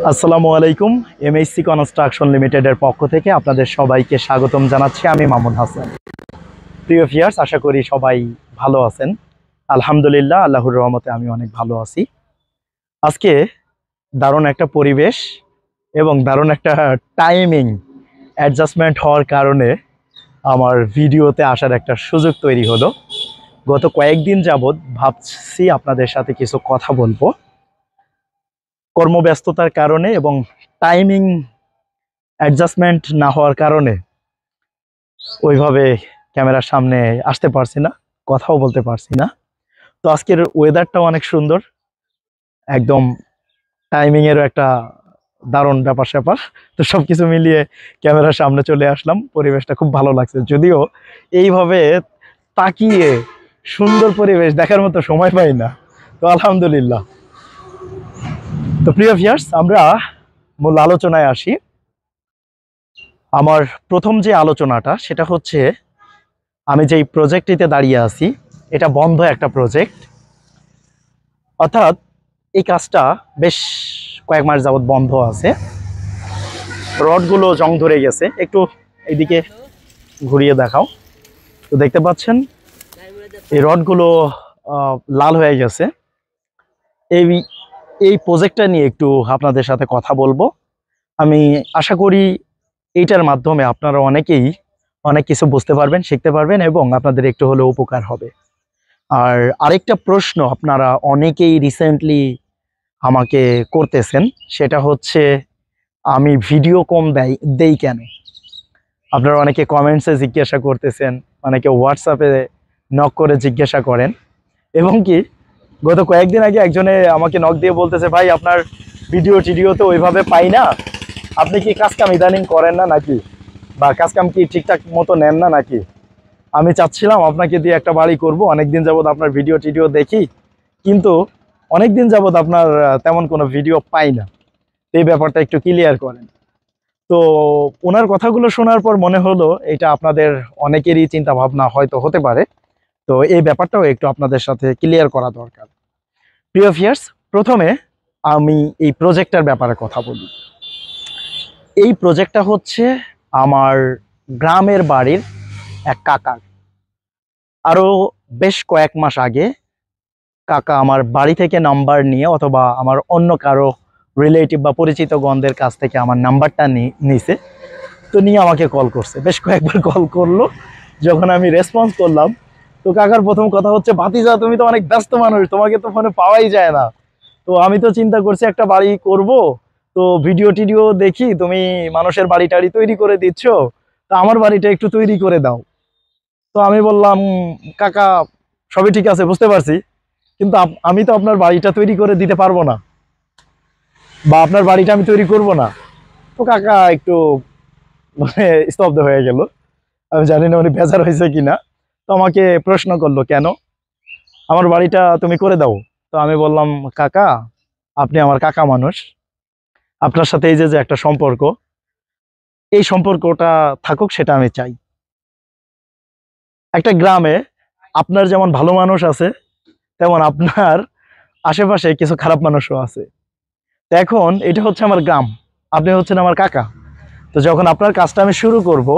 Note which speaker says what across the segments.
Speaker 1: আসসালামু আলাইকুম। MSc construction লিমিটেডের পক্ষ থেকে আপনাদের সবাইকে স্বাগতম জানাচ্ছি। আমি মামুন হাসান। প্রিয় ভিউয়ার্স, আশা করি সবাই ভালো আছেন। আলহামদুলিল্লাহ, আল্লাহর রহমতে আমি অনেক ভালো আছি। আজকে দারুণ একটা পরিবেশ এবং দারুণ একটা টাইমিং অ্যাডজাস্টমেন্ট হওয়ার কারণে আমার ভিডিওতে আসার একটা সুযোগ তৈরি হলো। গত কয়েকদিন যাবৎ ভাবছি আপনাদের সাথে কিছু কথা বলবো। কর্মব্যস্ততার কারণে এবং টাইমিং অ্যাডজাস্টমেন্ট না হওয়ার কারণে ওইভাবে ক্যামেরার সামনে আসতে পারছি না, কথাও বলতে পারছি না। তো আজকের ওয়েদারটাও অনেক সুন্দর, একদম টাইমিংয়েরও একটা দারুণ ব্যাপার স্যাপার। তো সব কিছু মিলিয়ে ক্যামেরার সামনে চলে আসলাম। পরিবেশটা খুব ভালো লাগছে, যদিও এইভাবে তাকিয়ে সুন্দর পরিবেশ দেখার মতো সময় পাই না। তো আলহামদুলিল্লাহ। তো প্রিয় ভিউয়ার্স, আমরা মূল আলোচনায় আসি। আমার প্রথম যে আলোচনাটা সেটা হচ্ছে, আমি যেই প্রজেক্টটিতে দাঁড়িয়ে আছি এটা বন্ধ একটা প্রজেক্ট, অর্থাৎ এই কাজটা বেশ কয়েক মাস যাবৎ বন্ধ আছে। রডগুলো জং ধরে গেছে। একটু এইদিকে ঘুরিয়ে দেখাও। তো দেখতে পাচ্ছেন এই রডগুলো লাল হয়ে গেছে। এই এই প্রজেক্টটা নিয়ে একটু আপনাদের সাথে কথা বলবো। আমি আশা করি এইটার মাধ্যমে আপনারা অনেকেই অনেক কিছু বুঝতে পারবেন, শিখতে পারবেন এবং আপনাদের একটু হলেও উপকার হবে। আর আরেকটা প্রশ্ন আপনারা অনেকেই রিসেন্টলি আমাকে করতেছেন, সেটা হচ্ছে আমি ভিডিও কম দেই কেন। আপনারা অনেকে কমেন্টসে জিজ্ঞাসা করতেছেন, অনেকে হোয়াটসঅ্যাপে নক করে জিজ্ঞাসা করেন, এবং কি গত কয়েকদিন আগে একজনে আমাকে নক দিয়ে বলতেছে, ভাই আপনার ভিডিও তো ওইভাবে পাই না, আপনি কি কাজকাম ইদানিং করেন না নাকি, বা কাজকাম কি ঠিকঠাক মতো নেন না নাকি। আমি চাচ্ছিলাম আপনাকে দিয়ে একটা বাড়ি করব, অনেকদিন যাবত আপনার ভিডিও দেখি, কিন্তু অনেকদিন যাবত আপনার তেমন কোনো ভিডিও পাই না। এই ব্যাপারটা একটু ক্লিয়ার করেন। তো ওনার কথাগুলো শোনার পর মনে হলো এটা আপনাদের অনেকেরই চিন্তা ভাবনা হয়তো হতে পারে। তো এই ব্যাপারটাও একটু আপনাদের সাথে ক্লিয়ার করা দরকার। প্রিয় ভিউয়ার্স, প্রথমে আমি এই প্রজেক্টটার ব্যাপারে কথা বলি। এই প্রজেক্টটা হচ্ছে আমার গ্রামের বাড়ির এক কাকার। আরও বেশ কয়েক মাস আগে কাকা আমার বাড়ি থেকে নাম্বার নিয়ে, অথবা আমার অন্য কারো রিলেটিভ বা পরিচিত গণদের কাছ থেকে আমার নাম্বারটা নিছে। তো নিয়ে আমাকে কল করছে, বেশ কয়েকবার কল করলো। যখন আমি রেসপন্স করলাম, তো কাকার প্রথম কথা হচ্ছে, ভাতিজা তুমি তো অনেক ব্যস্ত মানুষ, তোমাকে তো ফোনে পাওয়াই যায় না। তো আমি তো চিন্তা করছি একটা বাড়ি করব, তো ভিডিও দেখি তুমি মানুষের বাড়ি টাড়ি তৈরি করে দিচ্ছ, তো আমার বাড়িটা একটু তৈরি করে দাও। তো আমি বললাম, কাকা সবই ঠিক আছে, বুঝতে পারছি, কিন্তু আমি তো আপনার বাড়িটা তৈরি করে দিতে পারবো না, বা আপনার বাড়িটা আমি তৈরি করব না। তো কাকা একটু মানে স্তব্ধ হয়ে গেল। আমি জানি না উনি বেজার হয়েছে কিনা। তো আমাকে প্রশ্ন করলো, কেন আমার বাড়িটা তুমি করে দাও। তো আমি বললাম, কাকা আপনি আমার কাকা মানুষ, আপনার সাথে এই যে একটা সম্পর্ক, এই সম্পর্কটা থাকুক, সেটা আমি চাই। একটা গ্রামে আপনার যেমন ভালো মানুষ আছে, তেমন আপনার আশেপাশে কিছু খারাপ মানুষও আছে। তো এখন এটা হচ্ছে আমার গ্রাম, আপনি হচ্ছেন আমার কাকা। তো যখন আপনার কাজটা আমি শুরু করব,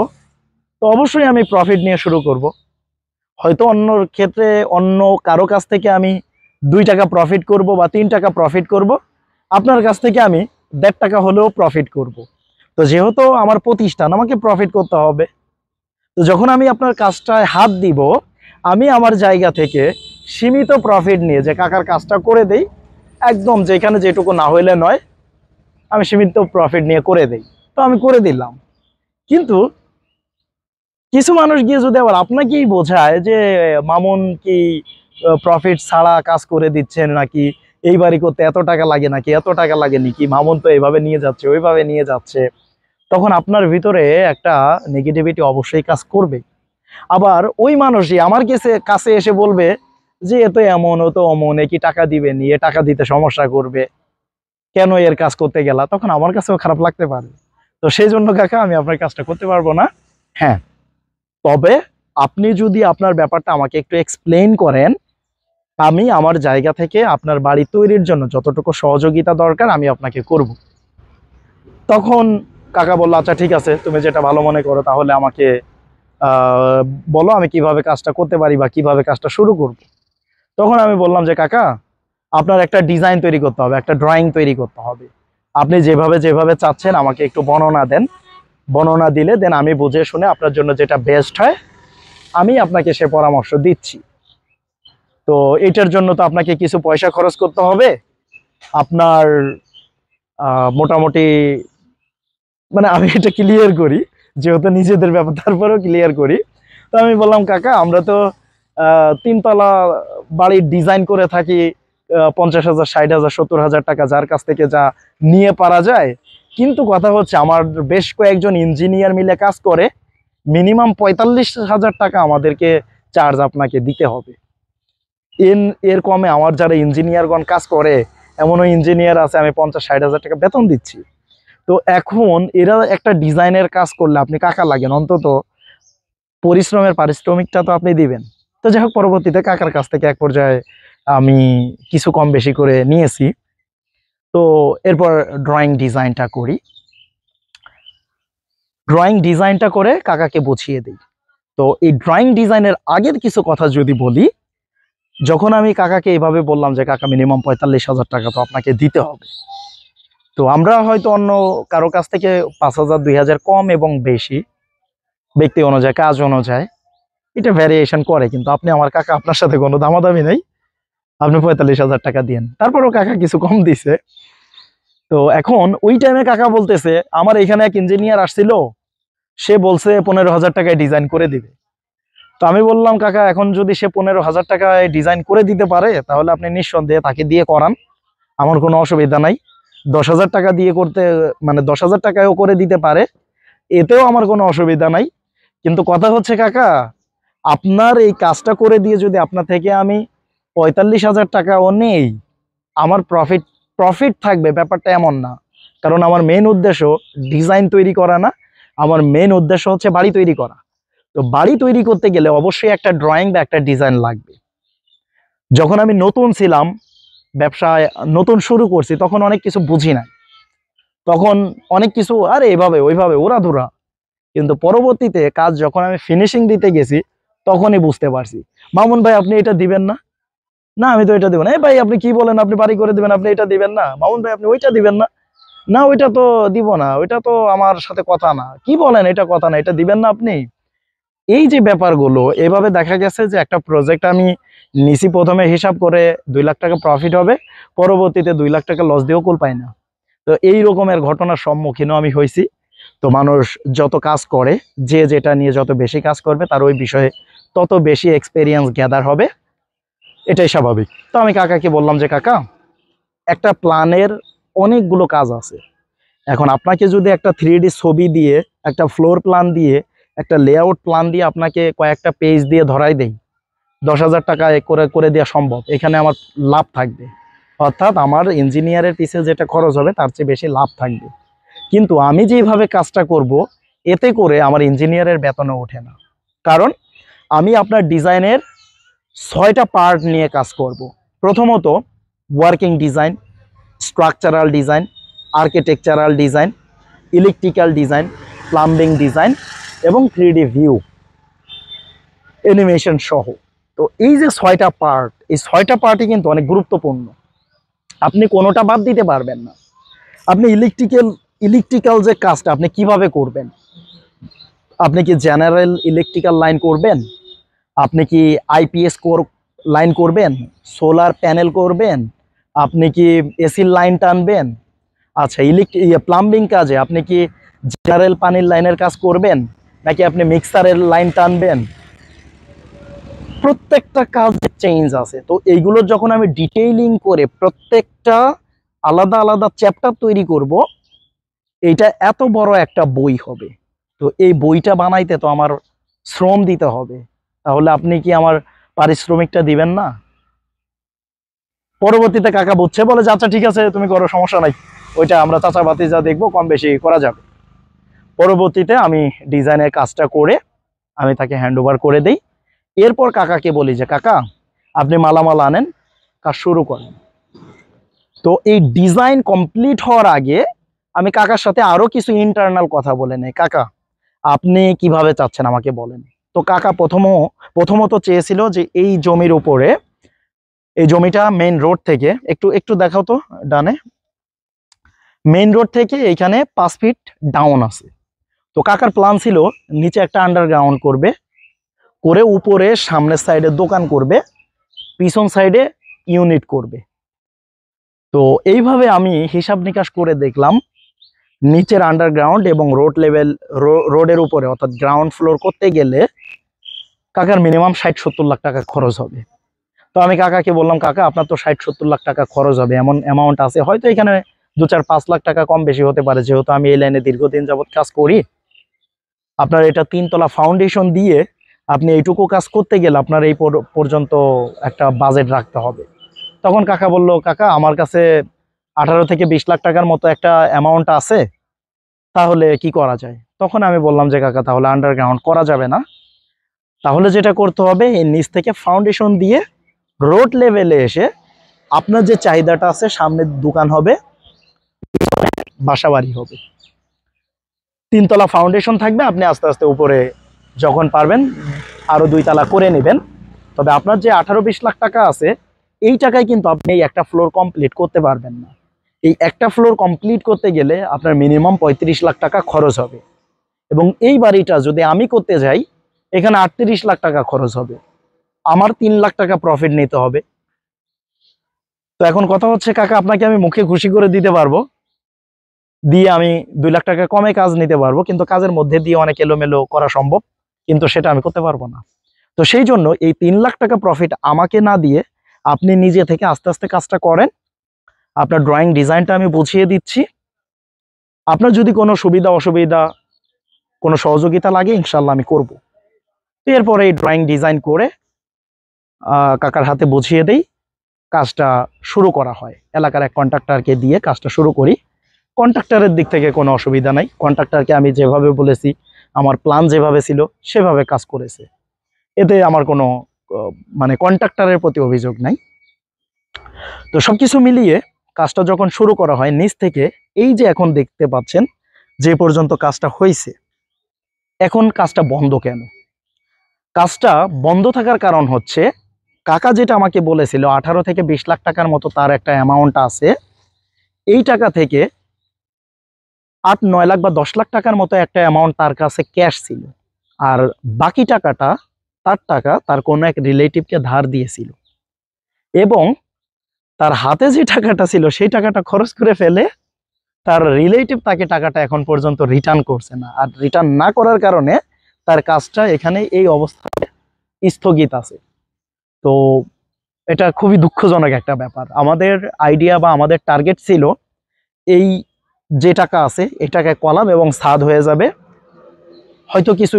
Speaker 1: তো অবশ্যই আমি প্রফিট নিয়ে শুরু করব। হয়তো অন্য ক্ষেত্রে অন্য কারো কাছ থেকে আমি 2 টাকা প্রফিট করব বা 3 টাকা প্রফিট করব, আপনার কাছ থেকে আমি 1.5 টাকা হলেও প্রফিট করব। তো যেহেতু আমার প্রতিষ্ঠান, আমাকে প্রফিট করতে হবে। তো যখন আমি আপনার কাজটায় হাত দিব, আমি আমার জায়গা থেকে সীমিত প্রফিট নিয়ে যে কাকার কাজটা করে দেই, একদম যেখানে যেটুকু না হইলে নয়, আমি সীমিত প্রফিট নিয়ে করে দেই। তো আমি করে দিলাম। কিন্তু কিছু মানুষ গিয়ে যদি আবার আপনাকেই বোঝায় যে মামুন কি প্রফিট ছাড়া কাজ করে দিচ্ছেন নাকি, এই বাড়ি করতে এত টাকা লাগে নাকি, এত টাকা লাগে নাকি, মামুন তো এইভাবে নিয়ে যাচ্ছে ওইভাবে নিয়ে যাচ্ছে, তখন আপনার ভিতরে একটা নেগেটিভিটি অবশ্যই কাজ করবে। আবার ওই মানুষই আমার কাছে এসে বলবে যে এ তো এমন, ও তো অমন, এ কি টাকা দিবে নি, এ টাকা দিতে সমস্যা করবে, কেন এর কাজ করতে গেলা, তখন আমার কাছেও খারাপ লাগতে পারে। তো সেই জন্য কাকা আমি আপনার কাজটা করতে পারবো না। হ্যাঁ, তবে আপনি যদি আপনার ব্যাপারটা আমাকে একটু এক্সপ্লেইন করেন, আমি আমার জায়গা থেকে আপনার বাড়ি তৈরির জন্য যতটুকু সহযোগিতা দরকার আমি আপনাকে করব। তখন কাকা বলল, আচ্ছা ঠিক আছে, তুমি যেটা ভালো মনে করো তাহলে আমাকে আহ, বলো আমি কিভাবে কাজটা করতে পারি বা কিভাবে কাজটা শুরু করব। তখন আমি বললাম যে কাকা, আপনার একটা ডিজাইন তৈরি করতে হবে, একটা ড্রয়িং তৈরি করতে হবে। আপনি যেভাবে যেভাবে চাচ্ছেন আমাকে একটু বর্ণনা দেন, বর্ণনা দিলে দেন আমি বুঝে শুনে আপনার জন্য যেটা বেস্ট হয় আমি আপনাকে সে পরামর্শ দিচ্ছি। তো এটার জন্য তো আপনাকে কিছু পয়সা খরচ করতে হবে। আপনার মোটামুটি, মানে আমি এটা ক্লিয়ার করি, যেহেতু নিজেদের ব্যাপার তারপরেও ক্লিয়ার করি। তো আমি বললাম কাকা, আমরা তো তিনতলা বাড়ির ডিজাইন করে থাকি 50,000, 60,000, 70,000 টাকা, যার কাছ থেকে যা নিয়ে পারা যায়। কিন্তু কথা হচ্ছে আমার বেশ কয়েকজন ইঞ্জিনিয়ার মিলে কাজ করে, মিনিমাম 45,000 টাকা আমাদেরকে চার্জ আপনাকে দিতে হবে। এর কমে আমার যারা ইঞ্জিনিয়ারগণ কাজ করে, এমনও ইঞ্জিনিয়ার আছে আমি 50-60,000 টাকা বেতন দিচ্ছি। তো এখন এরা একটা ডিজাইনের কাজ করলে আপনি কাকা লাগেন, অন্তত পরিশ্রমের পারিশ্রমিকটা তো আপনি দিবেন। তো যাই হোক, পরবর্তীতে কাকার কাছ থেকে এক পর্যায়ে আমি কিছু কম বেশি করে নিয়েছি। তো এরপর ড্রয়িং ডিজাইনটা করি, ড্রয়িং ডিজাইনটা করে কাকাকে বুঝিয়ে দিই। তো এই ড্রয়িং ডিজাইনের আগের কিছু কথা যদি বলি, যখন আমি কাকাকে এইভাবে বললাম যে কাকা মিনিমাম 45,000 টাকা তো আপনাকে দিতে হবে, তো আমরা হয়তো অন্য কারো কাছ থেকে 5,000, 2,000 কম এবং বেশি, ব্যক্তি অনুযায়ী কাজ অনুযায়ী এটা ভ্যারিয়েশন করে, কিন্তু আপনি আমার কাকা, আপনার সাথে কোনো দামাদামি নেই, আপনি 45,000 টাকা দিয়েন। তারপরও কাকা কিছু কম দিছে। তো এখন ওই টাইমে কাকা বলতেছে, আমার এখানে এক ইঞ্জিনিয়ার আসছিল, সে বলছে 15,000 টাকায় ডিজাইন করে দিবে। তো আমি বললাম কাকা, এখন যদি সে 15,000 টাকায় ডিজাইন করে দিতে পারে তাহলে আপনি নিঃসন্দেহে তাকে দিয়ে করান, আমার কোনো অসুবিধা নাই। 10,000 টাকা দিয়ে করতে, মানে 10,000 টাকায়ও করে দিতে পারে, এতেও আমার কোনো অসুবিধা নাই। কিন্তু কথা হচ্ছে কাকা, আপনার এই কাজটা করে দিয়ে যদি আপনার থেকে আমি 45,000 টাকাও নেই, আমার প্রফিট প্রফিট থাকবে ব্যাপারটা এমন না। কারণ আমার মেন উদ্দেশ্য ডিজাইন তৈরি করা না, আমার মেন উদ্দেশ্য হচ্ছে বাড়ি তৈরি করা। তো বাড়ি তৈরি করতে গেলে অবশ্যই একটা ড্রয়িং বা একটা ডিজাইন লাগবে। যখন আমি নতুন ছিলাম, ব্যবসায় নতুন শুরু করছি, তখন অনেক কিছু বুঝি না, তখন অনেক কিছু আরে এভাবে ওইভাবে ওরাধুরা। কিন্তু পরবর্তীতে কাজ যখন আমি ফিনিশিং দিতে গেছি, তখনই বুঝতে পারছি, মামুন ভাই আপনি এটা দিবেন না, না আমি তো এটা দেবো না, এই ভাই আপনি কি বলেন, আপনি বাড়ি করে দিবেন, আপনি এটা দিবেন না, মামুন ভাই আপনি ওইটা দিবেন না, না ওইটা তো দিব না, ওইটা তো আমার সাথে কথা না, কি বলেন এটা কথা না, এটা দিবেন না আপনি। এই যে ব্যাপারগুলো, এভাবে দেখা গেছে যে একটা প্রজেক্ট আমি নিছি, প্রথমে হিসাব করে 2 লাখ টাকা প্রফিট হবে, পরবর্তীতে 2 লাখ টাকা লস দিয়েও কুল পাই না। তো এই রকমের ঘটনার সম্মুখীনও আমি হয়েছি। তো মানুষ যত কাজ করে, যে যেটা নিয়ে যত বেশি কাজ করবে তার ওই বিষয়ে তত বেশি এক্সপেরিয়েন্স গ্যাদার হবে, এটাই স্বাভাবিক। তো আমি কাকাকে বললাম যে কাকা, একটা প্ল্যানের অনেকগুলো কাজ আছে, এখন আপনাকে যদি একটা 3D ছবি দিয়ে, একটা ফ্লোর প্ল্যান দিয়ে, একটা লেআউট প্ল্যান দিয়ে আপনাকে কয়েকটা পেজ দিয়ে ধরাই দেই, 10,000 টাকায় করে করে দেওয়া সম্ভব, এখানে আমার লাভ থাকবে। অর্থাৎ আমার ইঞ্জিনিয়ারের পিছে যেটা খরচ হবে তার চেয়ে বেশি লাভ থাকবে। কিন্তু আমি যেভাবে কাজটা করব, এতে করে আমার ইঞ্জিনিয়ারের বেতনও ওঠে না। কারণ আমি আপনার ডিজাইনের 6টা পার্ট নিয়ে কাজ করব। প্রথমত working design, structural design, architectural design, electrical design, plumbing design এবং 3D ভিউ অ্যানিমেশন সহ। তো এই যে 6টা পার্ট, এই 6টা পার্টই কিন্তু অনেক গুরুত্বপূর্ণ, আপনি কোনোটা বাদ দিতে পারবেন না। আপনি ইলেকট্রিক্যাল যে কাজটা আপনি কিভাবে করবেন, আপনি কি জেনারেল ইলেকট্রিক্যাল লাইন করবেন, আপনি কি আইপিএস কোর লাইন করবেন, সোলার প্যানেল করবেন, আপনি কি এসির লাইন টানবেন, আচ্ছা প্লাম্বিং কাজে আপনি কি জেনারেল পানির লাইনের কাজ করবেন, নাকি আপনি মিক্সারের লাইন টানবেন, প্রত্যেকটা কাজে চেঞ্জ আছে। তো এইগুলো যখন আমি ডিটেইলিং করে প্রত্যেকটা আলাদা আলাদা চ্যাপ্টার তৈরি করব, এইটা এত বড় একটা বই হবে। তো এই বইটা বানাইতে তো আমার শ্রম দিতে হবে, তাহলে আপনি কি আমার পারিশ্রমিকটা দিবেন না? পরবর্তীতে কাকা বুঝছে, বলে যে আচ্ছা ঠিক আছে তুমি করো, সমস্যা নাই, ওইটা আমরা চাচা ভাতিজা দেখবো, কম বেশি করা যাবে। পরবর্তীতে আমি ডিজাইনের কাজটা করে আমি তাকে হ্যান্ড ওভার করে দেই। এরপর কাকাকে বলি যে কাকা, আপনি মালামাল আনেন, কাজ শুরু করেন। তো এই ডিজাইন কমপ্লিট হওয়ার আগে আমি কাকার সাথে আরো কিছু ইন্টারনাল কথা বলে নেই। কাকা, আপনি কিভাবে চাচ্ছেন আমাকে বলেন। তো কাকা প্রথমত চেয়েছিল যে এই জমির উপরে, এই জমিটা মেইন রোড থেকে একটু একটু দেখাও তো ডানে, মেইন রোড থেকে এইখানে 5 ফিট ডাউন আছে। তো কাকার প্ল্যান ছিল নিচে একটা আন্ডারগ্রাউন্ড করবে, করে উপরে সামনের সাইডে দোকান করবে, পিছন সাইডে ইউনিট করবে। তো এইভাবে আমি হিসাব নিকাশ করে দেখলাম নিচের আন্ডারগ্রাউন্ড এবং রোড লেভেল, রোডের উপরে অর্থাৎ গ্রাউন্ড ফ্লোর করতে গেলে কাকার মিনিমাম 60-70 লাখ টাকা খরচ হবে। তো আমি কাকাকে বললাম, কাকা আপনার তো 60-70 লাখ টাকা খরচ হবে, এমন অ্যামাউন্ট আছে, হয়তো এখানে 2-4-5 লাখ টাকা কম বেশি হতে পারে, যেহেতু আমি এই লাইনে দীর্ঘদিন যাবৎ কাজ করি। আপনার এটা 3 তলা ফাউন্ডেশন দিয়ে আপনি এইটুকু কাজ করতে গেলে আপনার এই পর্যন্ত একটা বাজেট রাখতে হবে। তখন কাকা বলল, কাকা আমার কাছে 18-20 লাখ টাকার মতো একটা অ্যামাউন্ট আছে, তাহলে কি করা যায়। তখন আমি বললাম যে কাকা তাহলে আন্ডারগ্রাউন্ড করা যাবে না, তাহলে যেটা করতে হবে এই নিচ থেকে ফাউন্ডেশন দিয়ে রোড লেভেলে এসে আপনার যে চাহিদাটা আছে, সামনে দোকান হবে, বাসাবাড়ি হবে, 3 তলা ফাউন্ডেশন থাকবে, আপনি আস্তে আস্তে উপরে যখন পারবেন আরো 2 তলা করে নেবেন। তবে আপনার যে 18-20 লাখ টাকা আছে, এই টাকায় কিন্তু আপনি এই একটা ফ্লোর কমপ্লিট করতে পারবেন না। এই একটা ফ্লোর কমপ্লিট করতে গেলে আপনার মিনিমাম 35 লাখ টাকা খরচ হবে, এবং এই বাড়িটা যদি আমি করতে যাই এখানে 38 লাখ টাকা খরচ হবে, আমার 3 লাখ টাকা প্রফিট নিতে হবে। তো এখন কথা হচ্ছে কাকা, আপনাকে আমি মুখে খুশি করে দিতে পারবো, দিয়ে আমি 2 লাখ টাকা কমে কাজ নিতে পারবো, কিন্তু কাজের মধ্যে দিয়ে অনেক এলোমেলো করা সম্ভব, কিন্তু সেটা আমি করতে পারবো না। তো সেই জন্য এই 3 লাখ টাকা প্রফিট আমাকে না দিয়ে আপনি নিজে থেকে আস্তে আস্তে কাজটা করেন। আপনার ড্রয়িং ডিজাইনটা আমি বুঝিয়ে দিচ্ছি, আপনার যদি কোনো সুবিধা অসুবিধা কোনো সহযোগিতা লাগে ইনশাল্লাহ আমি করব। এরপরে এই ড্রয়িং ডিজাইন করে কাকার হাতে বুঝিয়ে দেই, কাজটা শুরু করা হয়। এলাকার এক কন্ট্রাক্টরকে দিয়ে কাজটা শুরু করি। কন্ট্রাক্টরের দিক থেকে কোনো অসুবিধা নাই, কন্ট্রাক্টরকে আমি যেভাবে বলেছি, আমার প্ল্যান যেভাবে ছিল সেভাবে কাজ করেছে, এতে আমার কোনো মানে কন্ট্রাক্টরের প্রতি অভিযোগ নাই। তো সবকিছু মিলিয়ে কাজটা যখন শুরু করা হয় নিচ থেকে, এই যে এখন দেখতে পাচ্ছেন যে পর্যন্ত কাজটা হয়েছে, এখন কাজটা বন্ধ কেন? কাজটা বন্ধ থাকার কারণ হচ্ছে কাকা যেটা আমাকে বলেছিল 18-20 লাখ টাকার মতো তার একটা অ্যামাউন্ট আছে, এই টাকা থেকে 8-9 লাখ বা 10 লাখ টাকার মতো একটা অ্যামাউন্ট তার কাছে ক্যাশ ছিল, আর বাকি টাকাটা তার টাকা তার কোনো এক রিলেটিভকে ধার দিয়েছিল, এবং তার হাতে যে টাকাটা ছিল সেই টাকাটা খরচ করে ফেলে তার রিলেটিভ তাকে টাকাটা এখন পর্যন্ত রিটার্ন করছে না, আর রিটার্ন না করার কারণে তার কাজটা এখানে এই অবস্থায় স্থগিত আছে। তো এটা খুবই দুঃখজনক একটা ব্যাপার। আমাদের আইডিয়া বা আমাদের টার্গেট ছিল এই যে টাকা আছে এই টাকায় কলাম এবং ছাদ হয়ে যাবে, হয়তো কিছু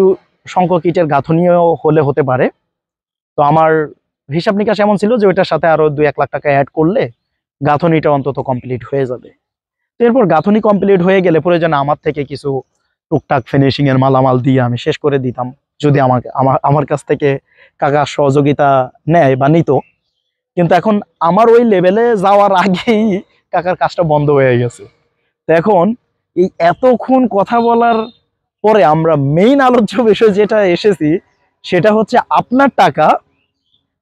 Speaker 1: সংখ্যক ইটের গাঁথনিও হতে পারে। তো আমার হিসাব নিকাশ এমন ছিল যে ওইটার সাথে আরো 2-1 লাখ টাকা অ্যাড করলে গাঁথনিটা অন্তত কমপ্লিট হয়ে যাবে। তো এরপর গাঁথনি কমপ্লিট হয়ে গেলে প্রয়োজনে আমার থেকে কিছু টুকটাক ফিনিশিং এর মালামাল দিয়ে আমি শেষ করে দিতাম, যদি আমার কাছ থেকে কাকা সহযোগিতা নেয় বা নিত। কিন্তু এখন আমার ওই লেভেলে যাওয়ার আগেই কাকার কাজটা বন্ধ হয়ে গেছে। তো এখন এই এতক্ষণ কথা বলার পরে আমরা মেইন আলোচ্য বিষয় যেটা এসেছি সেটা হচ্ছে আপনার টাকা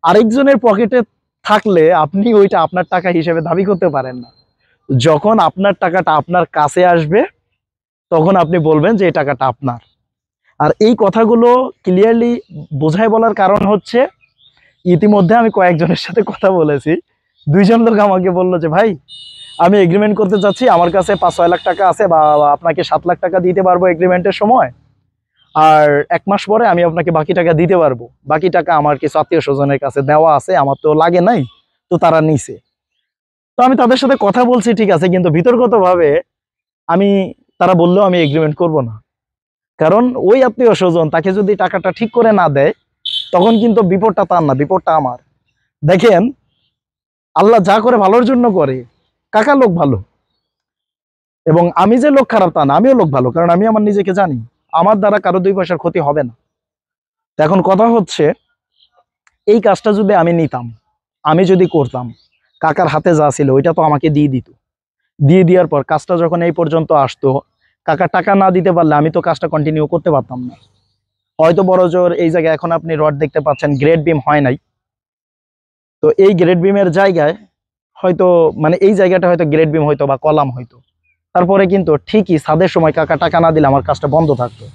Speaker 1: আরেকজনের পকেটে থাকলে আপনি ওইটা আপনার টাকা হিসেবে দাবি করতে পারেন না। যখন আপনার টাকাটা আপনার কাছে আসবে তখন আপনি বলবেন যে এই টাকাটা আপনার। আর এই কথাগুলো ক্লিয়ারলি বোঝায় বলার কারণ হচ্ছে ইতিমধ্যে আমি কয়েকজনের সাথে কথা বলেছি, 2 জন লোক আমাকে বললো যে ভাই আমি এগ্রিমেন্ট করতে চাচ্ছি, আমার কাছে 5-6 লাখ টাকা আছে, বা আপনাকে 7 লাখ টাকা দিতে পারবো এগ্রিমেন্টের সময়, আর 1 মাস পরে আমি আপনাকে বাকি টাকা দিতে পারবো। বাকি টাকা আমার কিছু আত্মীয় স্বজনের কাছে দেওয়া আছে, আমার তো লাগে নাই, তো তারা নিছে। তো আমি তাদের সাথে কথা বলছি ঠিক আছে, কিন্তু বিতর্কতভাবে আমি, তারা বললেও আমি এগ্রিমেন্ট করব না, কারণ ওই আত্মীয় স্বজন তাকে যদি টাকাটা ঠিক করে না দেয় তখন কিন্তু বিপদটা তার না, বিপদটা আমার। দেখেন আল্লাহ যা করে ভালোর জন্য করে, কাকা লোক ভালো, এবং আমি যে লোক খারাপ তা না, আমিও লোক ভালো, কারণ আমি আমার নিজেকে জানি আমার দ্বারা কারো 2 পয়সার ক্ষতি হবে না। এখন কথা হচ্ছে এই কাজটা যদি আমি নিতাম আমি যদি করতাম, কাকার হাতে যা ছিল ওইটা তো আমাকে দিয়ে দিত। দিয়ে দেওয়ার পর কাজটা যখন এই পর্যন্ত আসতো, কাকা টাকা না দিতে পারলে আমি তো কাজটা কন্টিনিউ করতে পারতাম না। হয়তো বড় জোর এই জায়গায় এখন আপনি রড দেখতে পাচ্ছেন, গ্রেড বিম হয় নাই। তো এই গ্রেড বিমের জায়গায় হয়তো মানে এই জায়গাটা হয়তো গ্রেড বিম হইতো বা কলাম হইতো, তারপরে কিন্তু ঠিকই ছাদের সময় কাকা টাকা না দিলে আমার কাজটা বন্ধ থাকতো।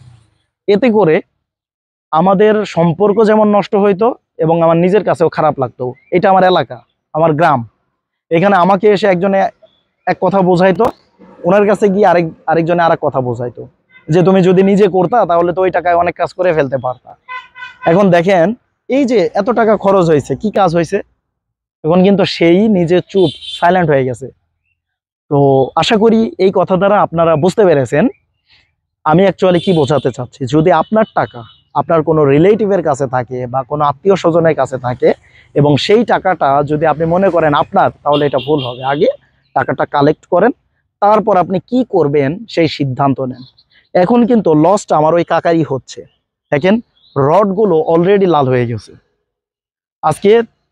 Speaker 1: এতে করে আমাদের সম্পর্ক যেমন নষ্ট হইতো এবং আমার নিজের কাছেও খারাপ লাগতো। এটা আমার এলাকা, আমার গ্রাম, এখানে আমাকে এসে একজনে এক কথা বোঝাইতো, ওনার কাছে গিয়ে আরেকজনে আরেক কথা বোঝাইতো যে তুমি যদি নিজে করতা তাহলে তো ওই টাকায় অনেক কাজ করে ফেলতে পারতা। এখন দেখেন এই যে এত টাকা খরচ হয়েছে, কি কাজ হয়েছে? এখন কিন্তু সেই নিজে চুপ, সাইলেন্ট হয়ে গেছে। তো আশা করি এই কথা দ্বারা আপনারা বুঝতে পেরেছেন আমি অ্যাকচুয়ালি কি বোঝাতে চাচ্ছি। যদি আপনার টাকা আপনার কোনো রিলেটিভের কাছে থাকে বা কোনো আত্মীয় স্বজনের কাছে থাকে এবং সেই টাকাটা যদি আপনি মনে করেন আপনার, তাহলে এটা ভুল হবে। আগে টাকাটা কালেক্ট করেন, তারপর আপনি কি করবেন সেই সিদ্ধান্ত নেন। এখন কিন্তু লসটা আমার ওই কাকারই হচ্ছে। দেখেন রডগুলো অলরেডি লাল হয়ে গেছে, আজকে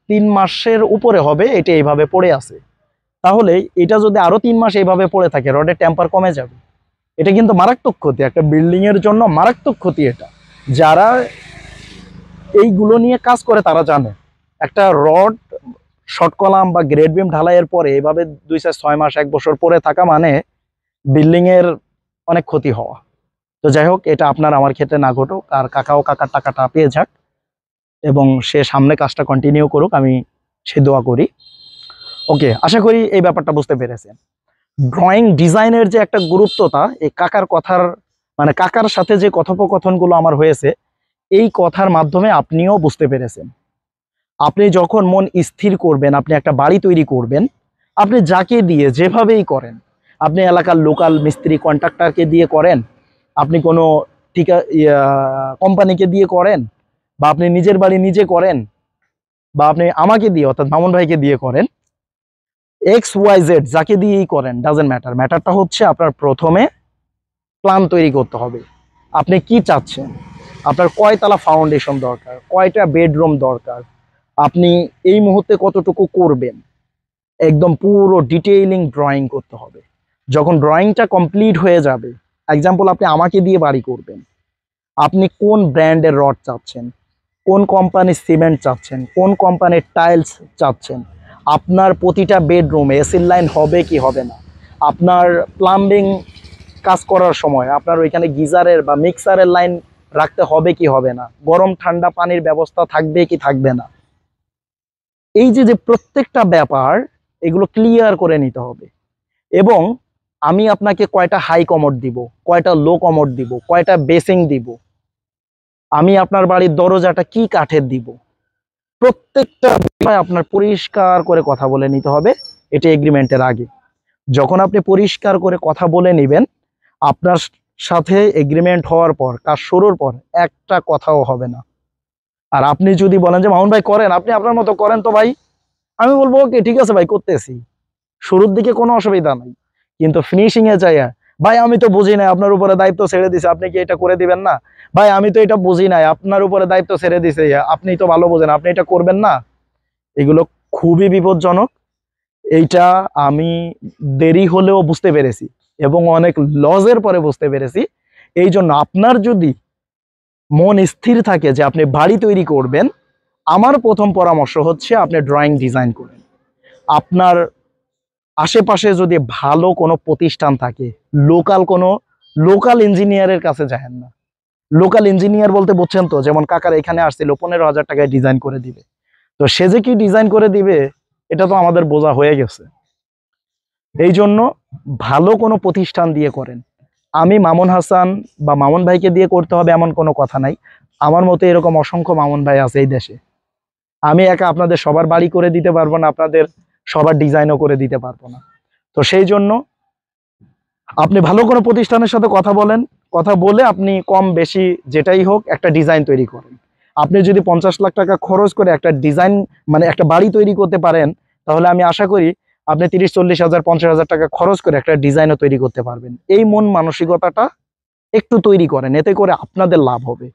Speaker 1: 3 মাসের উপরে হবে এটা এইভাবে পড়ে আছে। তাহলে এটা যদি আরো 3 মাস এইভাবে পড়ে থাকে, রডের টেম্পার কমে যাবে। এটা কিন্তু মারাত্মক ক্ষতি, একটা বিল্ডিং এর জন্য মারাত্মক ক্ষতি এটা। যারা এইগুলো নিয়ে কাজ করে তারা জানে একটা রড শর্ট কলাম বা গ্রেড বিম ঢালাইয়ের পরে এইভাবে 2 4 6 মাস 1 বছর পরে থাকা মানে বিল্ডিং এর অনেক ক্ষতি হওয়া। তো যাই হোক, এটা আপনার আমার ক্ষেত্রে না ঘটুক, আর কাকাও কাকার টাকাটা পেয়ে যাক এবং সে সামনে কাজটা কন্টিনিউ করুক, আমি সে দোয়া করি। ওকে, আশা করি এই ব্যাপারটা বুঝতে পেরেছেন। ড্রয়িং ডিজাইনের যে একটা গুরুত্বতা, এই কাকার কথার মানে কাকার সাথে যে কথোপকথনগুলো আমার হয়েছে, এই কথার মাধ্যমে আপনিও বুঝতে পেরেছেন। আপনি যখন মন স্থির করবেন, আপনি একটা বাড়ি তৈরি করবেন, আপনি যাকে দিয়ে যেভাবেই করেন, আপনি এলাকার লোকাল মিস্ত্রি কন্ট্রাক্টরকে দিয়ে করেন, আপনি কোনো ঠিকা কোম্পানিকে দিয়ে করেন, বা আপনি নিজের বাড়ি নিজে করেন, বা আপনি আমাকে দিয়ে অর্থাৎ মামুন ভাইকে দিয়ে করেন, XYZ যাকে দিয়েই করেন, ডাজেন্ট ম্যাটার। ম্যাটারটা হচ্ছে আপনার প্রথমে প্ল্যান তৈরি করতে হবে। আপনি কি চাচ্ছেন, আপনার কয়তলা ফাউন্ডেশন দরকার, কয়টা বেডরুম দরকার, আপনি এই মুহূর্তে কতটুকু করবেন, একদম পুরো ডিটেইলিং ড্রয়িং করতে হবে। যখন ড্রয়িংটা কমপ্লিট হয়ে যাবে, এক্সাম্পল আপনি আমাকে দিয়ে বাড়ি করবেন, আপনি কোন ব্র্যান্ডের রড চাচ্ছেন, কোন কোম্পানির সিমেন্ট চাচ্ছেন, কোন কোম্পানির টাইলস চাচ্ছেন, আপনার প্রতিটা বেডরুমে এসির লাইন হবে কি হবে না, আপনার প্লাম্বিং কাজ করার সময় আপনার ওইখানে গিজারের বা মিক্সারের লাইন রাখতে হবে কি হবে না, গরম ঠান্ডা পানির ব্যবস্থা থাকবে কি থাকবে না, এই যে যে প্রত্যেকটা ব্যাপার এগুলো ক্লিয়ার করে নিতে হবে। এবং আমি আপনাকে কয়টা হাই কমোড দিব, কয়টা লো কমোড দিব, কয়টা বেসিং দিব, আমি আপনার বাড়ির দরজাটা কি কাঠের দিব, প্রত্যেকটা বিষয় আপনার পরিষ্কার করে কথা বলে নিতে হবে। এটা এগ্রিমেন্টের আগে। যখন আপনি পরিষ্কার করে কথা বলে নেবেন, আপনার সাথে এগ্রিমেন্ট হওয়ার পর, কাজ শুরুর পর একটা কথাও হবে না। আর আপনি যদি বলেন যে মামুন ভাই করেন, আপনি আপনার মতো করেন তো ভাই, আমি বলবো ওকে ঠিক আছে ভাই করতেছি, শুরুর দিকে কোনো অসুবিধা নাই। কিন্তু ফিনিশিং এ যাইয়া ভাই আমি তো বুঝি নাই, আপনার উপরে দায়িত্ব ছেড়ে দিছে, আপনি কি এটা করে দিবেন না, ভাই আমি তো এটা বুঝি নাই, আপনার উপরে দায়িত্ব ছেড়ে দিছে, আপনি তো ভালো বোঝেন, আপনি এটা করবেন না, এগুলো খুবই বিপজ্জনক। এইটা আমি দেরি হলেও বুঝতে পেরেছি এবং অনেক লজের পরে বুঝতে পেরেছি। এই জন্য আপনার যদি মন স্থির থাকে যে আপনি বাড়ি তৈরি করবেন, আমার প্রথম পরামর্শ হচ্ছে আপনি ড্রয়িং ডিজাইন করেন। আপনার আশেপাশে যদি ভালো কোনো প্রতিষ্ঠান থাকে, লোকাল ইঞ্জিনিয়ারের কাছে যাবেন না। লোকাল ইঞ্জিনিয়ার বলতে বুঝছেন তো, যেমন কাকার এখানে আসছিল 15,000 টাকায় ডিজাইন করে দিবে। তো সে যে কি ডিজাইন করে দিবে এটা তো আমাদের বোঝা হয়ে গেছে। এই জন্য ভালো কোনো প্রতিষ্ঠান দিয়ে করেন। আমি মামুন হাসান বা মামুন ভাইকে দিয়ে করতে হবে এমন কোনো কথা নাই। আমার মতো এরকম অসংখ্য মামুন ভাই আছে এই দেশে। আমি একা আপনাদের সবার বাড়ি করে দিতে পারবো না, আপনাদের সবার ডিজাইনও করে দিতে পারবো না। তো সেই জন্য আপনি ভালো কোনো প্রতিষ্ঠানের সাথে কথা বলেন, কথা বলে আপনি কম বেশি যেটাই হোক একটা ডিজাইন তৈরি করেন। আপনি যদি 50 লাখ টাকা খরচ করে একটা ডিজাইন মানে একটা বাড়ি তৈরি করতে পারেন, তাহলে আমি আশা করি আপনি 30-40 হাজার 50,000 টাকা খরচ করে একটা ডিজাইনও তৈরি করতে পারবেন। এই মন মানসিকতাটা একটু তৈরি করেন, এতে করে আপনাদের লাভ হবে।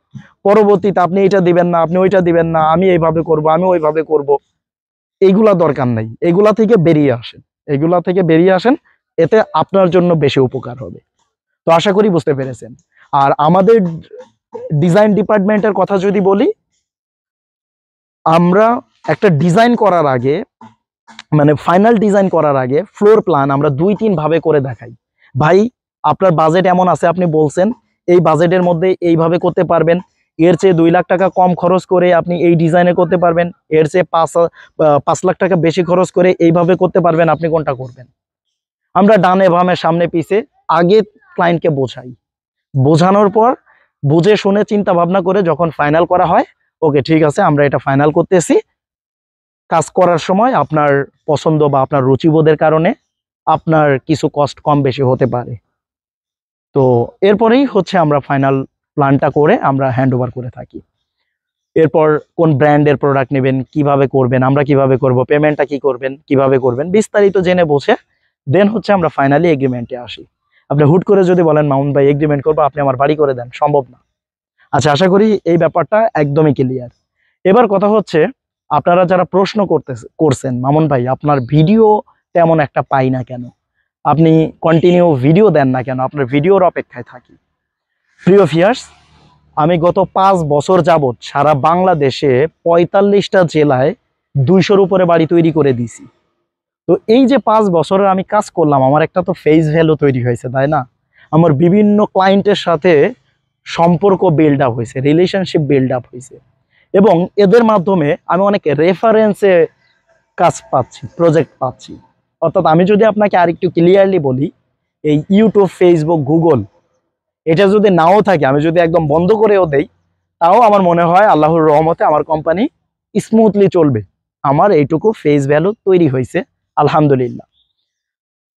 Speaker 1: পরবর্তীতে আপনি এটা দিবেন না, আপনি ওইটা দিবেন না, আমি এইভাবে করব, আমি ওইভাবে করব, এইগুলা দরকার নাই, এগুলা থেকে বেরিয়ে আসেন, এগুলা থেকে বেরিয়ে আসেন, এতে আপনার জন্য বেশি উপকার হবে। তো আশা করি বুঝতে পেরেছেন। আর আমাদের ডিজাইন ডিপার্টমেন্টের কথা যদি বলি, আমরা একটা ডিজাইন করার আগে, মানে ফাইনাল ডিজাইন করার আগে ফ্লোর প্ল্যান আমরা 2-3 ভাবে করে দেখাই। ভাই আপনার বাজেট এমন আছে, আপনি বলছেন এই বাজেটের মধ্যে এইভাবে করতে পারবেন, এর চেয়ে 2 লাখ টাকা কম খরচ করে আপনি এই ডিজাইনে করতে পারবেন, এর চেয়ে 5 লাখ টাকা বেশি খরচ করে এইভাবে করতে পারবেন, আপনি কোনটা করবেন? আমরা ডানে বামে সামনে পিছে আগে ক্লায়েন্টকে বোঝাই, বোঝানোর পর বুঝে শুনে চিন্তা ভাবনা করে যখন ফাইনাল করা হয়, ওকে ঠিক আছে আমরা এটা ফাইনাল করতেছি, কাজ করার সময় আপনার পছন্দ বা আপনার রুচিবোধের কারণে আপনার কিছু কষ্ট কম বেশি হতে পারে। তো এরপরেই হচ্ছে আমরা ফাইনাল প্ল্যানটা করে আমরা হ্যান্ড ওভার করে থাকি। এরপর কোন ব্র্যান্ডের প্রোডাক্ট নেবেন, কিভাবে করবেন, আমরা কিভাবে করব, পেমেন্টটা কি করবেন, কিভাবে করবেন, বিস্তারিত জেনে বুঝে দেন হচ্ছে আমরা ফাইনালি এগ্রিমেন্টে আসি। আপনি হুট করে যদি বলেন মামুন ভাই এগ্রিমেন্ট করবো, আপনি আমার বাড়ি করে দেন, সম্ভব না। আচ্ছা, আশা করি এই ব্যাপারটা একদমই ক্লিয়ার। এবার কথা হচ্ছে, আপনারা যারা প্রশ্ন করছেন মামুন ভাই আপনার ভিডিও তেমন একটা পাই না কেন, আপনি কন্টিনিউ ভিডিও দেন না কেন, আপনার ভিডিওর অপেক্ষায় থাকি। প্রিয় ভিউয়ার্স, আমি গত 5 বছর যাবৎ সারা বাংলাদেশে 45টা জেলায় 200-র উপরে বাড়ি তৈরি করে দিছি। তো এই যে 5 বছরের আমি কাজ করলাম, আমার একটা তো ফেস ভ্যালু তৈরি হয়েছে, তাই না? আমার বিভিন্ন ক্লায়েন্টের সাথে সম্পর্ক বিল্ড আপ হয়েছে, রিলেশনশিপ বিল্ড আপ হয়েছে, এবং এদের মাধ্যমে আমি অনেক রেফারেন্সে কাজ পাচ্ছি, প্রজেক্ট পাচ্ছি। অর্থাৎ আমি যদি আপনাকে আরেকটু ক্লিয়ারলি বলি, এই ইউটিউব, ফেসবুক, গুগল এটা যদি নাও থাকে, আমি যদি একদম বন্ধ করেও দেই, তাও আমার মনে হয় আল্লাহর রহমতে আমার কোম্পানি স্মুথলি চলবে। আমার এইটুকু ফেস ভ্যালু তৈরি হয়েছে আলহামদুলিল্লাহ।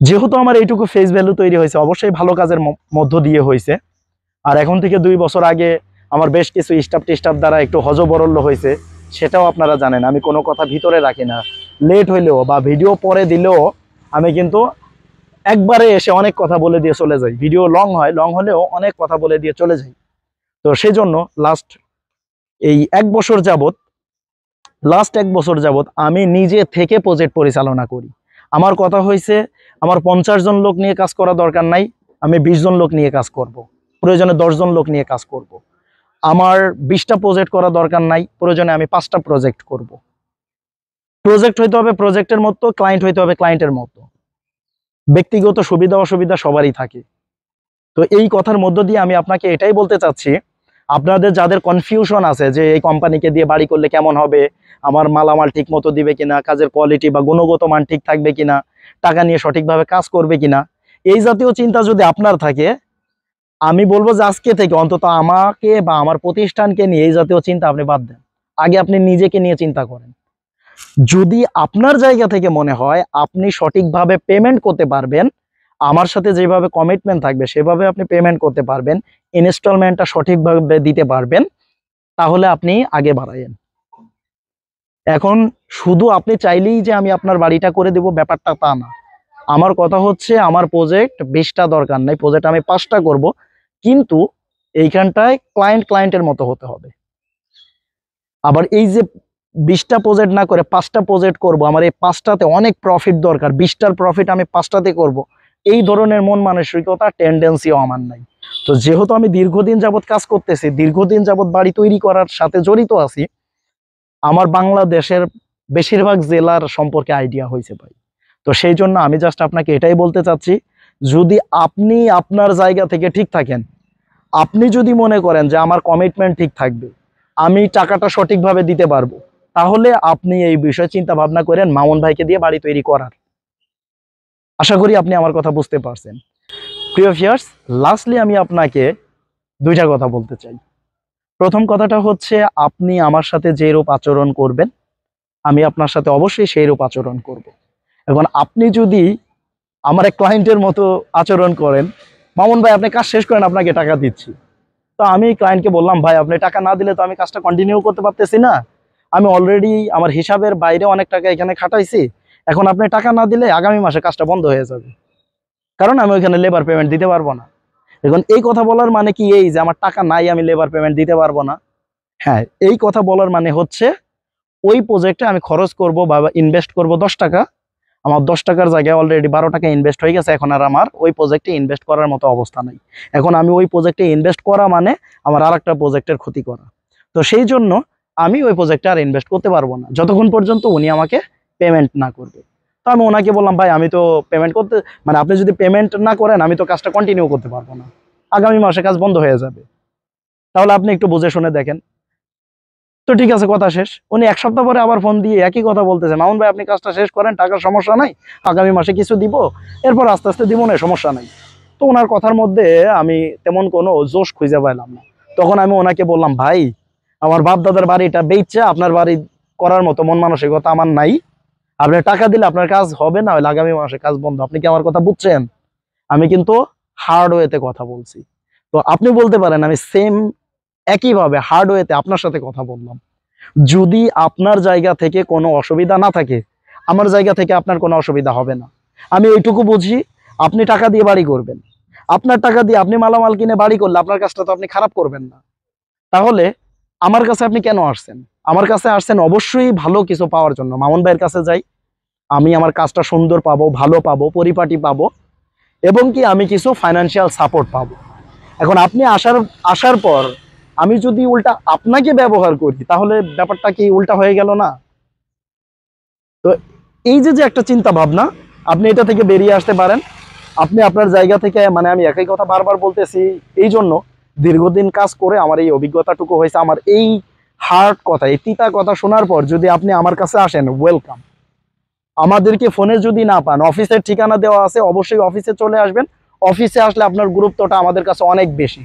Speaker 1: যেহেতু আমার এইটুকু ফেস ভ্যালু তৈরি হয়েছে, অবশ্যই ভালো কাজের মধ্য দিয়ে হয়েছে। আর এখন থেকে 2 বছর আগে আমার বেশ কিছু স্টাফ দ্বারা একটু হজবরল্য হয়েছে, সেটাও আপনারা জানেন। আমি কোনো কথা ভিতরে রাখি না, লেট হইলেও বা ভিডিও পরে দিলেও আমি কিন্তু একবারে এসে অনেক কথা বলে দিয়ে চলে যাই। ভিডিও লং হয়, লং হলেও অনেক কথা বলে দিয়ে চলে যাই। তো সেই জন্য লাস্ট 1 বছর যাবত আমি নিজে থেকে প্রজেক্ট পরিচালনা করি। আমার কথা হয়েছে, আমার 50 জন লোক নিয়ে কাজ করা দরকার নাই, আমি 20 জন লোক নিয়ে কাজ করব, প্রয়োজনে 10 জন লোক নিয়ে কাজ করব। আমার 20টা প্রজেক্ট করা দরকার নাই, প্রয়োজনে আমি 5টা প্রজেক্ট করব। প্রজেক্ট হইতে হবে প্রজেক্টের মতো, ক্লায়েন্ট হইতে হবে ক্লায়েন্টের মতো। ব্যক্তিগত সুবিধা অসুবিধা সবারই থাকে। তো এই কথার মধ্য দিয়ে আমি আপনাকে এটাই বলতে চাচ্ছি, আপনাদের যাদের কনফিউশন আছে যে এই কোম্পানিকে দিয়ে বাড়ি করলে কেমন হবে, আমার মালামাল ঠিক মতো দিবে কিনা, কাজের কোয়ালিটি বা গুণগত মান ঠিক থাকবে কিনা, টাকা নিয়ে সঠিকভাবে কাজ করবে কিনা, এই জাতীয় চিন্তা যদি আপনার থাকে, আমি বলবো যে আজকে থেকে অন্তত আমাকে বা আমার প্রতিষ্ঠানকে নিয়ে এই জাতীয় চিন্তা আপনি বাদ দেন। আগে আপনি নিজেকে নিয়ে চিন্তা করেন। যদি আপনার জায়গা থেকে মনে হয় আপনি সঠিকভাবে পেমেন্ট করতে পারবেন, আমার সাথে যেভাবে কমিটমেন্ট থাকবে সেভাবে আপনি পেমেন্ট করতে পারবেন, ইনস্টলমেন্টটা সঠিকভাবে দিতে পারবেন, তাহলে আপনি আগে বাড়ায়েন। এখন শুধু আপনি চাইলেই যে আমি আপনার বাড়িটা করে দেব ব্যাপারটা তা না। আমার কথা হচ্ছে, আমার প্রজেক্ট 20টা দরকার নাই, প্রজেক্ট আমি 5টা করব, কিন্তু এইখানটায় ক্লায়েন্টের মতো হতে হবে। আবার এই যে 20টা প্রজেক্ট না করে 5টা প্রজেক্ট করব, আমার এই 5টাতে অনেক প্রফিট দরকার, 20টার প্রফিট আমি 5টাতে করব, এই ধরনের মন মানসিকতা টেন্ডেন্সিও আমার নাই। তো যেহেতু আমি দীর্ঘদিন যাবৎ কাজ করতেছি, দীর্ঘদিন যাবৎ বাড়ি তৈরি করার সাথে জড়িত আছি, আমার বাংলাদেশের বেশিরভাগ জেলার সম্পর্কে আইডিয়া হয়েছে ভাই। তো সেই জন্য আমি জাস্ট আপনাকে এটাই বলতে চাচ্ছি, যদি আপনি আপনার জায়গা থেকে ঠিক থাকেন, আপনি যদি মনে করেন যে আমার কমিটমেন্ট ঠিক থাকবে, আমি টাকাটা সঠিকভাবে দিতে পারবো, তাহলে আপনি এই বিষয়ে চিন্তা ভাবনা করেন মামুন ভাইকে দিয়ে বাড়ি তৈরি করার। আশা করি আপনি আমার কথা বুঝতে পারছেন। প্রিয় ভিউয়ার্স, লাস্টলি আমি আপনাকে 2টা কথা বলতে চাই। প্রথম কথাটা হচ্ছে, আপনি আমার সাথে যে রূপ আচরণ করবেন, আমি আপনার সাথে অবশ্যই সেই রূপ আচরণ করব। এখন আপনি যদি আমার এক ক্লায়েন্টের মতো আচরণ করেন, মামুন ভাই আপনি কাজ শেষ করেন, আপনাকে টাকা দিচ্ছি, তো আমি ক্লায়েন্টকে বললাম ভাই আপনি টাকা না দিলে তো আমি কাজটা কন্টিনিউ করতে পারতেছি না, আমি অলরেডি আমার হিসাবের বাইরে অনেক টাকা এখানে খাটাইছি, এখন আপনি টাকা না দিলে আগামী মাসে কাজটা বন্ধ হয়ে যাবে, কারণ আমি ওইখানে লেবার পেমেন্ট দিতে পারবো না। এখন এই কথা বলার মানে কি এই যে আমার টাকা নাই, আমি লেবার পেমেন্ট দিতে পারবো না? হ্যাঁ, এই কথা বলার মানে হচ্ছে ওই প্রজেক্টে আমি খরচ করব বা ইনভেস্ট করব 10 টাকা, আমার 10 টাকার জায়গায় অলরেডি 12 টাকা ইনভেস্ট হয়ে গেছে। এখন আর আমার ওই প্রজেক্টে ইনভেস্ট করার মতো অবস্থা নাই। এখন আমি ওই প্রজেক্টে ইনভেস্ট করা মানে আমার আরেকটা প্রজেক্টের ক্ষতি করা। তো সেই জন্য আমি ওই প্রজেক্টে আর ইনভেস্ট করতে পারবো না যতক্ষণ পর্যন্ত উনি আমাকে পেমেন্ট না করবে। তো আমি ওনাকে বললাম, ভাই আমি তো পেমেন্ট করতে, মানে আপনি যদি পেমেন্ট না করেন আমি তো কাজটা কন্টিনিউ করতে পারবো না, আগামী মাসে কাজ বন্ধ হয়ে যাবে। তাহলে আপনি একটু বুঝে শুনে দেখেন। তো ঠিক আছে, কথা শেষ। উনি 1 সপ্তাহ পরে আবার ফোন দিয়ে একই কথা বলতেছে, মামুন ভাই আপনি কাজটা শেষ করেন, টাকার সমস্যা নাই, আগামী মাসে কিছু দিব, এরপর আস্তে আস্তে দিব না, সমস্যা নাই। তো ওনার কথার মধ্যে আমি তেমন কোনো জোশ খুঁজে পাইলাম না। তখন আমি ওনাকে বললাম, ভাই আমার বাপ দাদার বাড়িটা বেচছে, আপনার বাড়ি করার মতো মন মানসিকতা আমার নাই। আপনি টাকা দিলে আপনার কাজ হবে না, হলে আগামী মাসে কাজ বন্ধ। আপনি কি আমার কথা বুঝছেন? আমি কিন্তু হার্ড ওয়েতে কথা বলছি। তো আপনি বলতে পারেন আমি সেম একইভাবে হার্ড ওয়েতে আপনার সাথে কথা বললাম। যদি আপনার জায়গা থেকে কোনো অসুবিধা না থাকে, আমার জায়গা থেকে আপনার কোনো অসুবিধা হবে না। আমি এইটুকু বুঝি, আপনি টাকা দিয়ে বাড়ি করবেন, আপনার টাকা দিয়ে আপনি মালামাল কিনে বাড়ি করলে আপনার কাজটা তো আপনি খারাপ করবেন না। তাহলে আমার কাছে আপনি কেন আসছেন? আমার কাছে আসছেন অবশ্যই ভালো কিছু পাওয়ার জন্য। মামুন ভাইয়ের কাছে যাই, আমি আমার কাজটা সুন্দর পাবো, ভালো পাবো, পরিপাটি পাবো, এবং কি আমি কিছু ফাইনান্সিয়াল সাপোর্ট পাবো। এখন আপনি আসার পর আমি যদি উল্টা আপনাকে ব্যবহার করি, তাহলে ব্যাপারটা কি উল্টা হয়ে গেল না? তো এই যে একটা চিন্তা ভাবনা, আপনি এটা থেকে বেরিয়ে আসতে পারেন। আপনি আপনার জায়গা থেকে, মানে আমি একই কথা বারবার বলতেছি এই জন্য, দীর্ঘদিন কাজ করে আমার এই অভিজ্ঞতাটুকু হয়েছে। আমার এই হার্ড কথা, এই তিতা কথা শোনার পর যদি আপনি আমার কাছে আসেন, ওয়েলকাম। আমাদেরকে ফোনে যদি না পান, অফিসের ঠিকানা দেওয়া আছে, অবশ্যই অফিসে চলে আসবেন। অফিসে আসলে আপনার গুরুত্বটা আমাদের কাছে অনেক বেশি।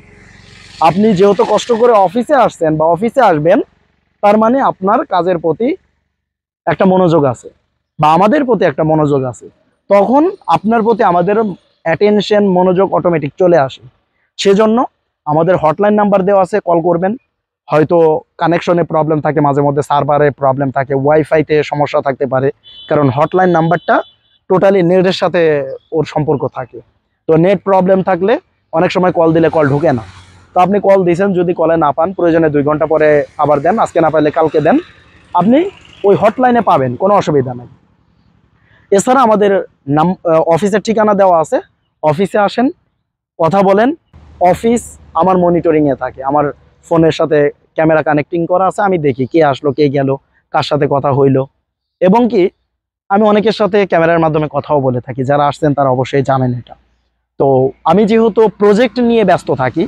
Speaker 1: আপনি যেহেতু কষ্ট করে অফিসে আসছেন বা অফিসে আসবেন, তার মানে আপনার কাজের প্রতি একটা মনোযোগ আছে বা আমাদের প্রতি একটা মনোযোগ আছে। তখন আপনার প্রতি আমাদের অ্যাটেনশন, মনোযোগ অটোমেটিক চলে আসে। সেজন্য আমাদের হটলাইন নাম্বার দেওয়া আছে, কল করবেন। হয়তো কানেকশনে প্রবলেম থাকে, মাঝে মধ্যে সার্ভারে প্রবলেম থাকে, ওয়াইফাইতে সমস্যা থাকতে পারে, কারণ হটলাইন নাম্বারটা টোটালি নেটের সাথে ওর সম্পর্ক থাকে। তো নেট প্রবলেম থাকলে অনেক সময় কল দিলে কল ঢুকে না। তো আপনি কল দিয়েছেন, যদি কলে না পান, প্রয়োজনে 2 ঘন্টা পরে আবার দেন, আজকে না পারলে কালকে দেন, আপনি ওই হটলাইনে পাবেন, কোনো অসুবিধা নেই। এছাড়া আমাদের অফিসের ঠিকানা দেওয়া আছে, অফিসে আসেন, কথা বলেন। অফিস আমার মনিটরিংয়ে থাকে, আমার ফোনের সাথে ক্যামেরা কানেক্টিং করা আছে, আমি দেখি কে আসলো, কে গেল, কার সাথে কথা হইলো। এবং কি আমি অনেকের সাথে ক্যামেরার মাধ্যমে কথাও বলে থাকি, যারা আসছেন তারা অবশ্যই জানেন এটা। তো আমি যেহেতু প্রজেক্ট নিয়ে ব্যস্ত থাকি,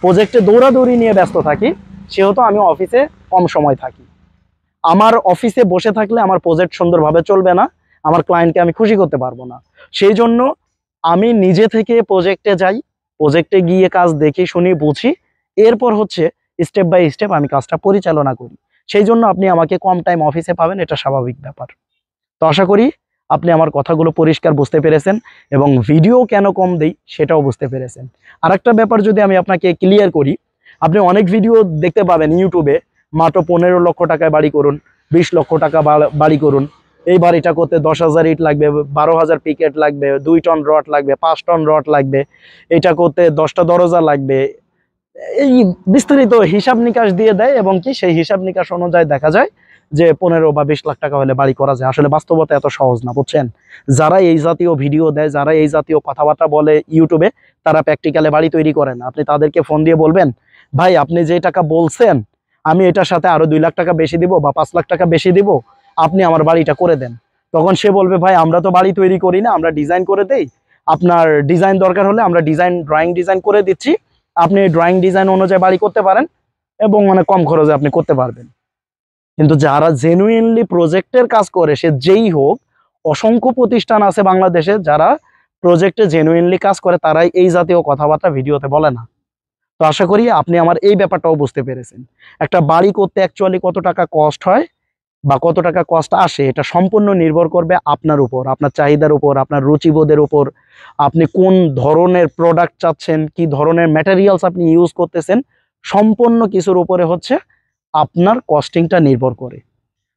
Speaker 1: প্রজেক্টে দৌড়াদৌড়ি নিয়ে ব্যস্ত থাকি, সেহেতু আমি অফিসে কম সময় থাকি। আমার অফিসে বসে থাকলে আমার প্রজেক্ট সুন্দরভাবে চলবে না, আমার ক্লায়েন্টকে আমি খুশি করতে পারবো না। সেই জন্য আমি নিজে থেকে প্রজেক্টে যাই, প্রজেক্টে গিয়ে কাজ দেখি, শুনি, বুঝি, এরপর হচ্ছে স্টেপ বাই স্টেপ আমি কাজটা পরিচালনা করি। সেই জন্য আপনি আমাকে কম টাইম অফিসে পাবেন, এটা স্বাভাবিক ব্যাপার। তো আশা করি আপনি আমার কথাগুলো পরিষ্কার বুঝতে পেরেছেন এবং ভিডিও কেন কম দেই সেটাও বুঝতে পেরেছেন। আরেকটা ব্যাপার যদি আমি আপনাকে ক্লিয়ার করি, আপনি অনেক ভিডিও দেখতে পাবেন ইউটিউবে, মাত্র 15 লক্ষ টাকায় বাড়ি করুন, 20 লক্ষ টাকা বাড়ি করুন, এই বাড়িটা করতে 10,000 ইট লাগবে, 12,000 পিকেট লাগবে, 2 টন রড লাগবে, 5 টন রড লাগবে, এটা করতে 10টা দরজা লাগবে। এই বিস্তারিত হিসাব নিকাশ দিয়ে দেয় এবং কি সেই হিসাব নিকাশ অনুযায়ী দেখা যায় যে 15 বা 20 লাখ টাকা হলে বাড়ি করা যায়। আসলে বাস্তবতা এত সহজ না, বুঝছেন? যারা এই জাতীয় ভিডিও দেয়, যারা এই জাতীয় কথাবার্তা বলে ইউটিউবে, তারা প্র্যাকটিক্যালে বাড়ি তৈরি করে না। আপনি তাদেরকে ফোন দিয়ে বলবেন, ভাই আপনি যে টাকা বলছেন আমি এটার সাথে আরো 2 লাখ টাকা বেশি দিব বা 5 লাখ টাকা বেশি দিব, আপনি আমার বাড়িটা করে দেন। তখন সে বলবে, ভাই আমরা তো বাড়ি তৈরি করি না, আমরা ডিজাইন করে দেই, আপনার ডিজাইন দরকার হলে আমরা ড্রয়িং ডিজাইন করে দিচ্ছি, আপনি ড্রয়িং ডিজাইন অনুযায়ী বাড়ি করতে পারেন এবং মানে কম খরচে আপনি করতে পারবেন। কিন্তু যারা জেনুইনলি প্রজেক্টের কাজ করে, সে যেই হোক, অসংখ্য প্রতিষ্ঠান আছে বাংলাদেশে যারা প্রজেক্টে জেনুইনলি কাজ করে, তারাই এই জাতীয় কথাবার্তা ভিডিওতে বলে না। তো আশা করি আপনি আমার এই ব্যাপারটাও বুঝতে পেরেছেন। একটা বাড়ি করতে অ্যাকচুয়ালি কত টাকা কস্ট হয় বা কত টাকা কস্ট আসে, এটা সম্পূর্ণ নির্ভর করবে আপনার উপর, আপনার চাহিদার উপর, আপনার রুচিবোধের উপর, আপনি কোন ধরনের প্রোডাক্ট চাচ্ছেন, কি ধরনের ম্যাটেরিয়ালস আপনি ইউজ করতেছেন, সম্পূর্ণ কিছুর উপরে হচ্ছে আপনার কস্টিংটা নির্ভর করে।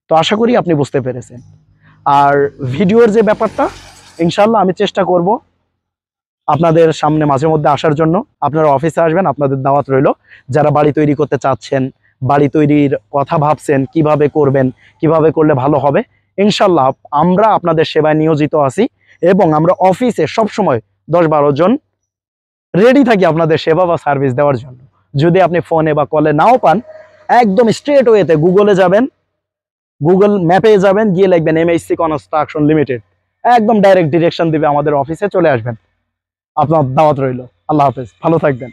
Speaker 1: তো আশা করি আপনি বুঝতে পেরেছেন। আর ভিডিওর যে ব্যাপারটা, ইনশাল্লাহ আমি চেষ্টা করব আপনাদের সামনে মাঝে মধ্যে আসার জন্য। আপনারা অফিসে আসবেন, আপনাদের দাওয়াত রইল। যারা বাড়ি তৈরি করতে চাচ্ছেন বাড়ি তৈরির কথা ভাবছেন, কিভাবে করবেন, কিভাবে করলে ভালো হবে, ইনশাল্লাহ আমরা আপনাদের সেবায় নিয়োজিত আছি এবং আমরা অফিসে সবসময় 10-12 জন রেডি থাকি আপনাদের সেবা বা সার্ভিস দেওয়ার জন্য। যদি আপনি ফোনে বা কলে নাও পান, একদম স্ট্রেট ওয়েতে গুগলে যাবেন, গুগল ম্যাপে যাবেন, গিয়ে লিখবেন এমএইচসি কনস্ট্রাকশন লিমিটেড, একদম ডাইরেক্ট ডিরেকশন দিবে আমাদের অফিসে, চলে আসবেন। আপনার দাওয়াত রইল। আল্লাহ হাফেজ, ভালো থাকবেন।